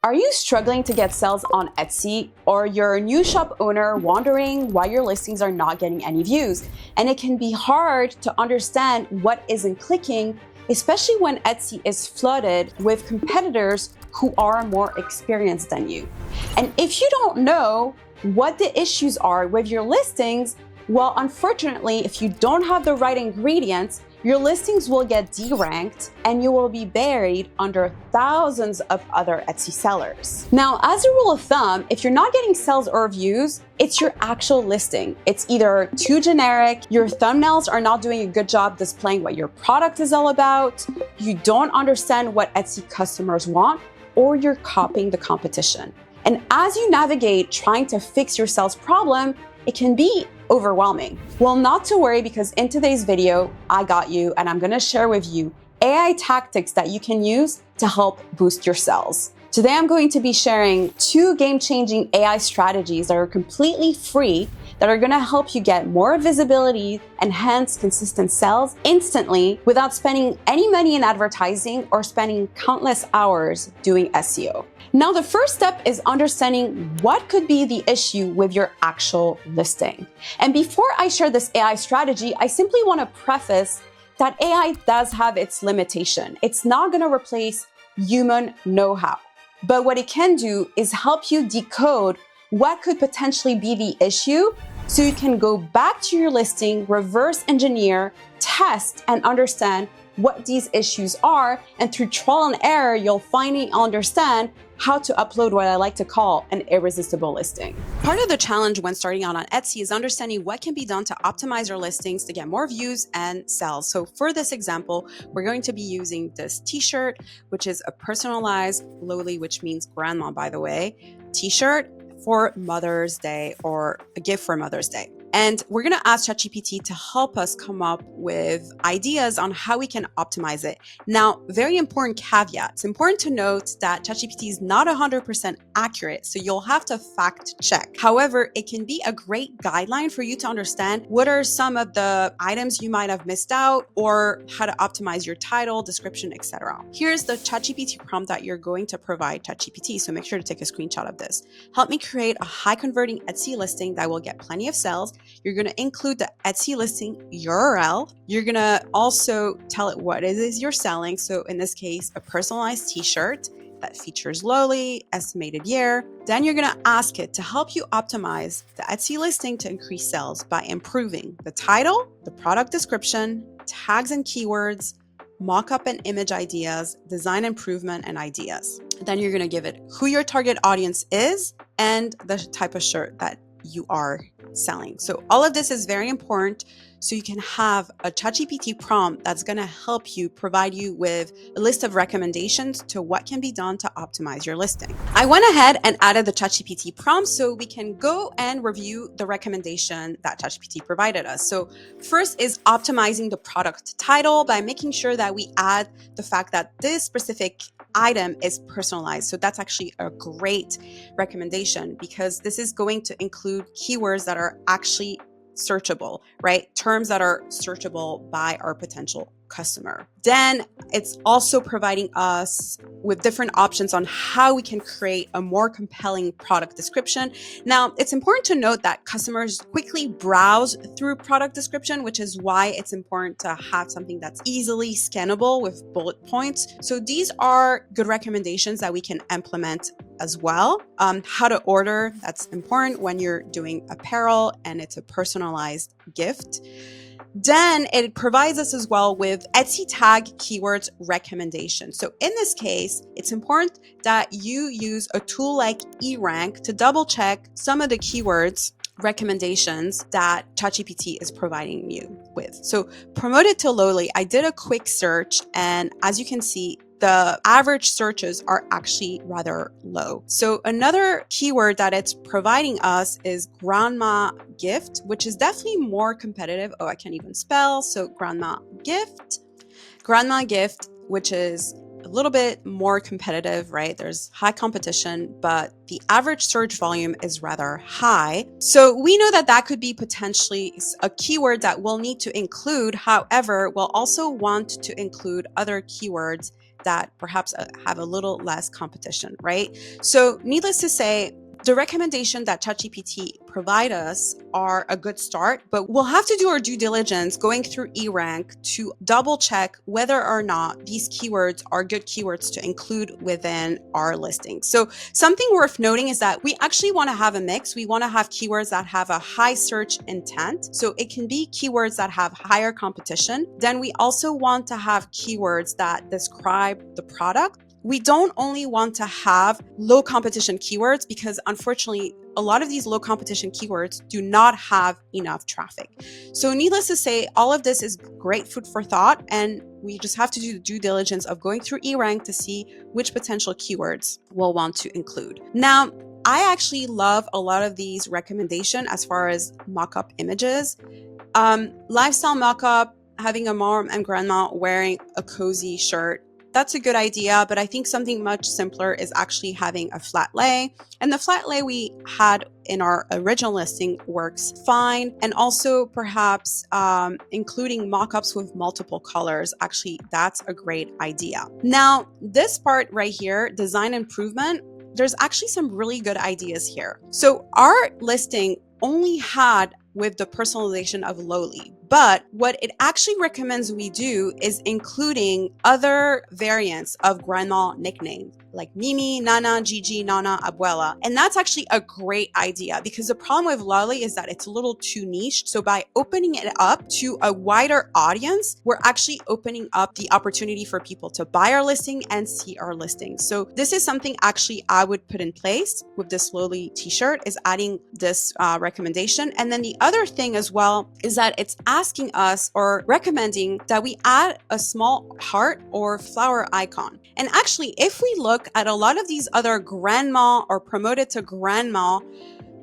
Are you struggling to get sales on Etsy, or you're a new shop owner wondering why your listings are not getting any views? And it can be hard to understand what isn't clicking, especially when Etsy is flooded with competitors who are more experienced than you. And if you don't know what the issues are with your listings, well, unfortunately, if you don't have the right ingredients, your listings will get deranked and you will be buried under thousands of other Etsy sellers. Now, as a rule of thumb, if you're not getting sales or views, it's your actual listing. It's either too generic, your thumbnails are not doing a good job displaying what your product is all about, you don't understand what Etsy customers want, or you're copying the competition. And as you navigate trying to fix your sales problem, it can be overwhelming. Well, not to worry, because in today's video, I got you, and I'm gonna share with you AI tactics that you can use to help boost your sales. Today, I'm going to be sharing 2 game-changing AI strategies that are completely free that are gonna help you get more visibility and hence consistent sales instantly without spending any money in advertising or spending countless hours doing SEO. Now, the first step is understanding what could be the issue with your actual listing. And before I share this AI strategy, I simply want to preface that AI does have its limitation. It's not going to replace human know-how. But what it can do is help you decode what could potentially be the issue so you can go back to your listing, reverse engineer, test, and understand what these issues are. And through trial and error, you'll finally understand how to upload what I like to call an irresistible listing. Part of the challenge when starting out on Etsy is understanding what can be done to optimize your listings to get more views and sales. So for this example, we're going to be using this t-shirt, which is a personalized lowly, which means grandma, by the way, t-shirt for Mother's Day, or a gift for Mother's Day. And we're going to ask ChatGPT to help us come up with ideas on how we can optimize it. Now, very important caveat. It's important to note that ChatGPT is not 100% accurate, so you'll have to fact check. However, it can be a great guideline for you to understand what are some of the items you might have missed out, or how to optimize your title, description, etc. Here's the ChatGPT prompt that you're going to provide ChatGPT, so make sure to take a screenshot of this. Help me create a high converting Etsy listing that will get plenty of sales. You're going to include the Etsy listing URL. You're going to also tell it what it is you're selling. So in this case, a personalized t-shirt that features lowly, estimated year. Then you're going to ask it to help you optimize the Etsy listing to increase sales by improving the title, the product description, tags and keywords, mock-up and image ideas, design improvement and ideas. Then you're going to give it who your target audience is and the type of shirt that you are selling. So all of this is very important, so you can have a ChatGPT prompt that's going to help you, provide you with a list of recommendations to what can be done to optimize your listing. I went ahead and added the ChatGPT prompt so we can go and review the recommendation that ChatGPT provided us. So first is optimizing the product title by making sure that we add the fact that this specific item is personalized. So that's actually a great recommendation, because this is going to include keywords that are actually searchable, right? Terms that are searchable by our potential customer. Then it's also providing us with different options on how we can create a more compelling product description. Now, it's important to note that customers quickly browse through product description, which is why it's important to have something that's easily scannable with bullet points. So these are good recommendations that we can implement as well. How to order, that's important when you're doing apparel and it's a personalized gift. Then it provides us as well with Etsy tag keywords recommendations. So in this case, it's important that you use a tool like eRank to double check some of the keywords recommendations that ChatGPT is providing you with. So promoted to lowly, I did a quick search, and as you can see, the average searches are actually rather low. So another keyword that it's providing us is grandma gift, which is definitely more competitive. Oh, I can't even spell. So grandma gift, which is a little bit more competitive, right? There's high competition, but the average search volume is rather high. So we know that that could be potentially a keyword that we'll need to include. However, we'll also want to include other keywords that perhaps have a little less competition, right? So needless to say, the recommendation that ChatGPT provide us are a good start, but we'll have to do our due diligence going through eRank to double check whether or not these keywords are good keywords to include within our listing. So something worth noting is that we actually want to have a mix. We want to have keywords that have a high search intent. So it can be keywords that have higher competition. Then we also want to have keywords that describe the product. We don't only want to have low competition keywords because unfortunately, a lot of these low competition keywords do not have enough traffic. So needless to say, all of this is great food for thought, and we just have to do the due diligence of going through eRank to see which potential keywords we'll want to include. Now, I actually love a lot of these recommendations as far as mock-up images. Lifestyle mock-up, having a mom and grandma wearing a cozy shirt, that's a good idea, but I think something much simpler is actually having a flat lay. And the flat lay we had in our original listing works fine. And also perhaps including mockups with multiple colors. Actually, that's a great idea. Now, this part right here, design improvement, there's actually some really good ideas here. So our listing only had with the personalization of Loli. But what it actually recommends we do is including other variants of grandma nicknames like Mimi, Nana, Gigi, Nana, Abuela. And that's actually a great idea because the problem with Loli is that it's a little too niche. So by opening it up to a wider audience, we're actually opening up the opportunity for people to buy our listing and see our listing. So this is something actually I would put in place with this Loli t-shirt, is adding this recommendation. And then the other thing as well is that it's asking us or recommending that we add a small heart or flower icon. And actually, if we look at a lot of these other grandma or promoted to grandma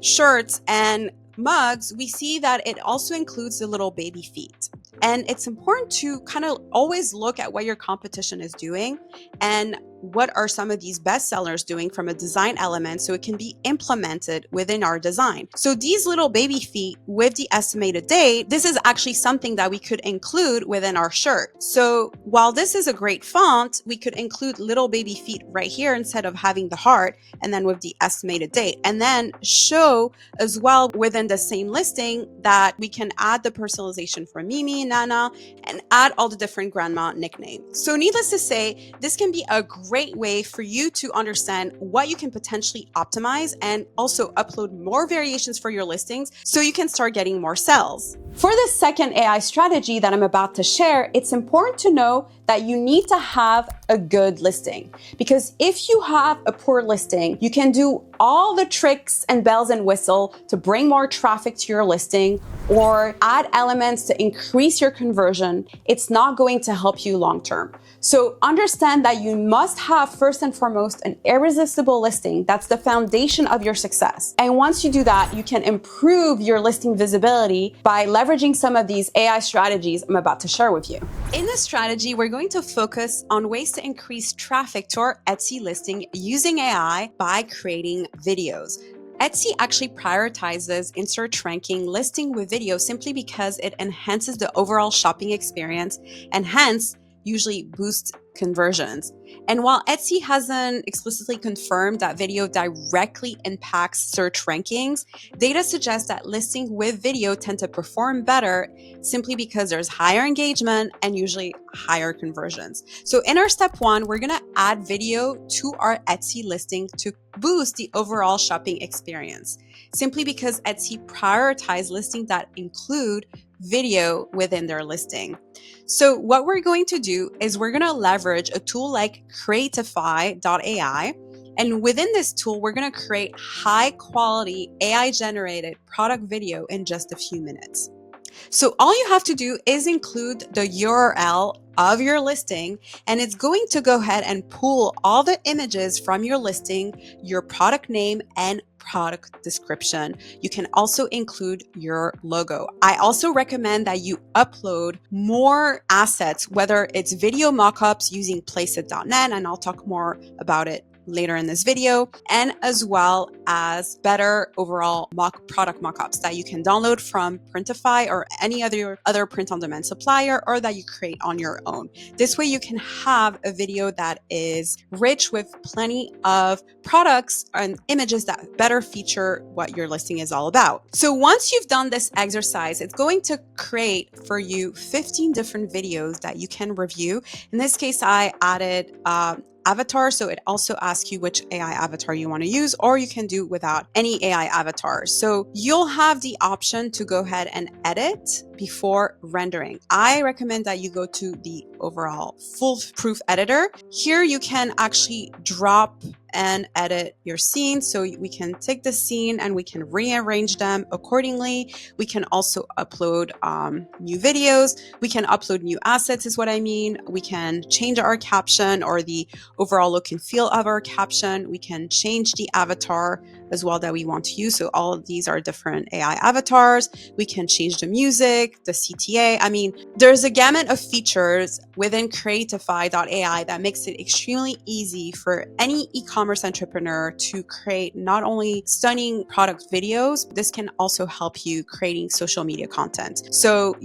shirts and mugs, we see that it also includes the little baby feet. And it's important to kind of always look at what your competition is doing and what are some of these best sellers doing from a design element so it can be implemented within our design. So these little baby feet with the estimated date, this is actually something that we could include within our shirt. So while this is a great font, we could include little baby feet right here instead of having the heart and then with the estimated date. And then show as well within the same listing that we can add the personalization for Mimi, Nana, and add all the different grandma nicknames. So needless to say, this can be a great way for you to understand what you can potentially optimize and also upload more variations for your listings so you can start getting more sales. For the second AI strategy that I'm about to share, it's important to know that you need to have a good listing, because if you have a poor listing, you can do all the tricks and bells and whistle to bring more traffic to your listing or add elements to increase your conversion. It's not going to help you long term. So understand that you must have first and foremost an irresistible listing. That's the foundation of your success. And once you do that, you can improve your listing visibility by leveraging some of these AI strategies I'm about to share with you. In this strategy, we're going to focus on ways to increase traffic to our Etsy listing using AI by creating videos. Etsy actually prioritizes in search ranking listing with video simply because it enhances the overall shopping experience and hence usually boosts conversions. And while Etsy hasn't explicitly confirmed that video directly impacts search rankings, data suggests that listings with video tend to perform better simply because there's higher engagement and usually higher conversions. So in our step one, we're gonna add video to our Etsy listing to boost the overall shopping experience, simply because Etsy prioritizes listings that include video within their listing. So what we're going to do is we're going to leverage a tool like Creatify.ai. And within this tool, we're going to create high quality AI generated product video in just a few minutes. So all you have to do is include the URL of your listing, and it's going to go ahead and pull all the images from your listing, your product name, and product description. You can also include your logo. I also recommend that you upload more assets, whether it's video mockups using Placeit.net, and I'll talk more about it later in this video, and as well as better overall product mockups that you can download from Printify or any other print-on-demand supplier, or that you create on your own. This way you can have a video that is rich with plenty of products and images that better feature what your listing is all about. So once you've done this exercise, it's going to create for you 15 different videos that you can review. In this case, I added avatar, so it also asks you which AI avatar you want to use, or you can do without any AI avatar. So you'll have the option to go ahead and edit before rendering. I recommend that you go to the overall foolproof editor. Here you can actually drop and edit your scene. So we can take the scene and we can rearrange them accordingly. We can also upload new videos. We can upload new assets is what I mean. We can change our caption or the overall look and feel of our caption. We can change the avatar as well that we want to use. So all of these are different AI avatars. We can change the music, the CTA. I mean, there's a gamut of features within Creatify.ai that makes it extremely easy for any e-commerce entrepreneur to create not only stunning product videos, this can also help you creating social media content. So,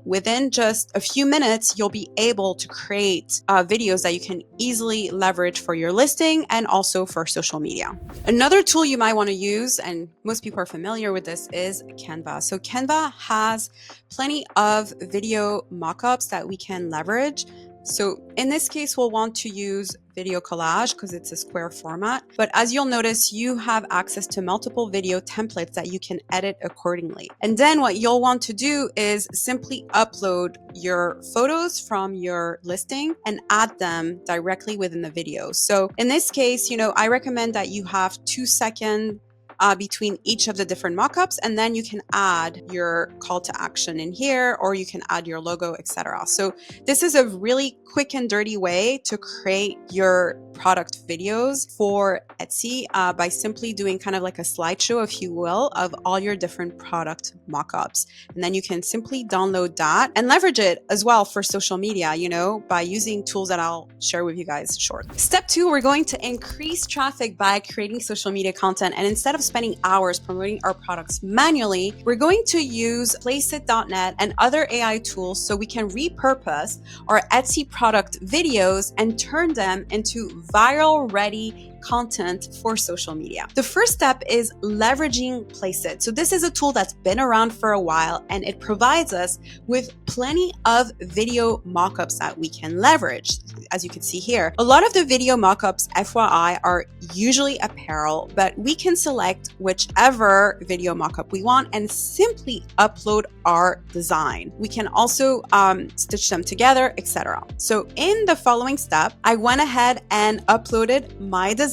within just a few minutes, you'll be able to create videos that you can easily leverage for your listing and also for social media. Another tool you might want to use, and most people are familiar with this, is Canva. So Canva has plenty of video mockups that we can leverage. So in this case, we'll want to use video collage because it's a square format. But as you'll notice, you have access to multiple video templates that you can edit accordingly. And then what you'll want to do is simply upload your photos from your listing and add them directly within the video. So in this case, I recommend that you have 2 seconds between each of the different mockups, and then you can add your call to action in here, or you can add your logo, etc. So this is a really quick and dirty way to create your product videos for Etsy by simply doing kind of like a slideshow, if you will, of all your different product mockups. And then you can simply download that and leverage it as well for social media, by using tools that I'll share with you guys shortly. Step 2, we're going to increase traffic by creating social media content. And instead of spending hours promoting our products manually, we're going to use Placeit.net and other AI tools so we can repurpose our Etsy product videos and turn them into viral ready content for social media. The first step is leveraging Placeit. So this is a tool that's been around for a while, and it provides us with plenty of video mockups that we can leverage. As you can see here, a lot of the video mockups, FYI, are usually apparel, but we can select whichever video mockup we want and simply upload our design. We can also stitch them together, etc. So in the following step, I went ahead and uploaded my design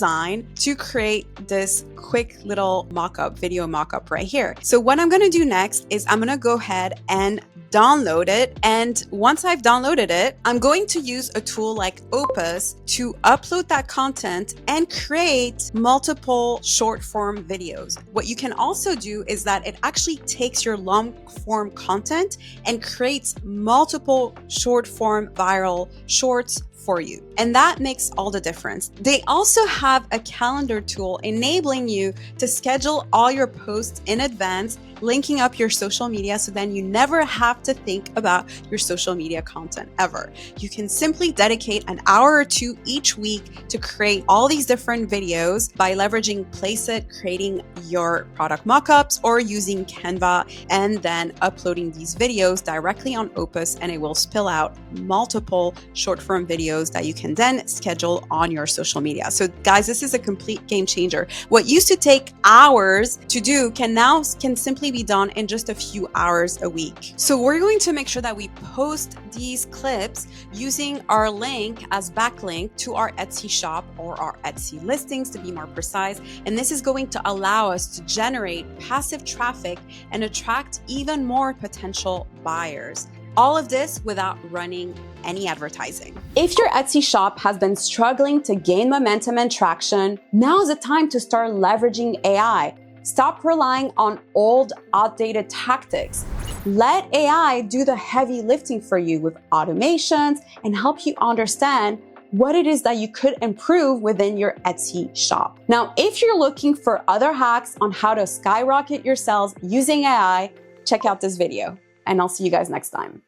to create this quick little video mockup right here. So what I'm going to do next is I'm going to go ahead and download it. And once I've downloaded it, I'm going to use a tool like Opus to upload that content and create multiple short form videos. What you can also do is that it actually takes your long form content and creates multiple short form viral shorts for you. And that makes all the difference. They also have a calendar tool enabling you to schedule all your posts in advance, linking up your social media so then you never have to think about your social media content ever. You can simply dedicate an hour or two each week to create all these different videos by leveraging Placeit, creating your product mockups, or using Canva, and then uploading these videos directly on Opus, and it will spill out multiple short form videos that you can then schedule on your social media. So guys, this is a complete game changer. What used to take hours to do can simply be done in just a few hours a week. So we're going to make sure that we post these clips using our link as backlink to our Etsy shop or our Etsy listings, to be more precise. And this is going to allow us to generate passive traffic and attract even more potential buyers. All of this without running any advertising. If your Etsy shop has been struggling to gain momentum and traction, now is the time to start leveraging AI. Stop relying on old, outdated tactics. Let AI do the heavy lifting for you with automations and help you understand what it is that you could improve within your Etsy shop. Now, if you're looking for other hacks on how to skyrocket your sales using AI, check out this video, and I'll see you guys next time.